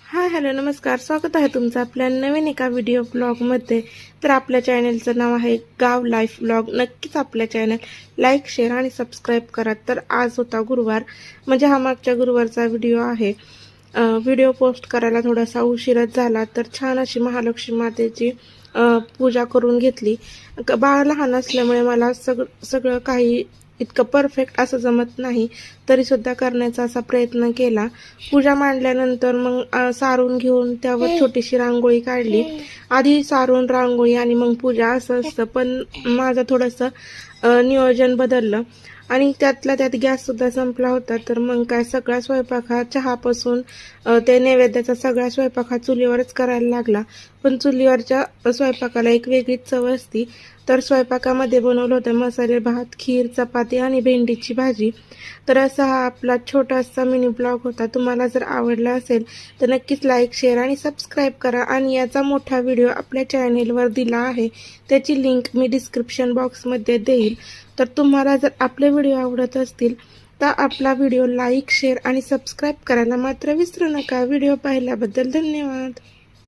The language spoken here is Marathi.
हाय हॅलो नमस्कार, स्वागत आहे तुमचं आपल्या नवीन एका व्हिडिओ ब्लॉगमध्ये. तर आपल्या चॅनलचं नाव आहे गाव लाईफ ब्लॉग. नक्कीच आपल्या चॅनल लाईक शेअर आणि सबस्क्राईब करा. तर आज होता गुरुवार, म्हणजे हा मागच्या गुरुवारचा व्हिडिओ आहे. व्हिडिओ पोस्ट करायला थोडासा उशीरच झाला. तर छान अशी महालक्ष्मी मातेची पूजा करून घेतली. बाळ लहान असल्यामुळे मला सगळं काही इतकं परफेक्ट असं जमत नाही, तरीसुद्धा करण्याचा असा प्रयत्न केला. पूजा मांडल्यानंतर मग सारून घेऊन त्यावर छोटीशी रांगोळी काढली. आधी सारून रांगोळी आणि मग पूजा असं असतं, पण माझं थोडंसं नियोजन बदललं आणि त्यातल्या त्यात गॅससुद्धा संपला होता. तर मग काय सगळा स्वयंपाक हा चहापासून ते नैवेद्याचा सगळा स्वयंपाक हा चुलीवरच करायला लागला. पण चुलीवरच्या स्वयंपाकाला एक वेगळीच चव असती. तर स्वयंपाकामध्ये बनवलं होतं मसाले भात, खीर, चपाती आणि भेंडीची भाजी. तर असा हा आपला छोटासा मिनी ब्लॉग होता. तुम्हाला जर आवडला असेल तर नक्कीच लाईक शेअर आणि सबस्क्राईब करा. आणि याचा मोठा व्हिडिओ आपल्या चॅनेलवर दिला आहे, त्याची लिंक मी डिस्क्रिप्शन बॉक्समध्ये देईल. तर तुम्हाला जर आपले व्हिडिओ आवडत असतील तर आपला व्हिडिओ लाईक शेअर आणि सबस्क्राईब करायला मात्र विसरू नका. व्हिडिओ पाहिल्याबद्दल धन्यवाद.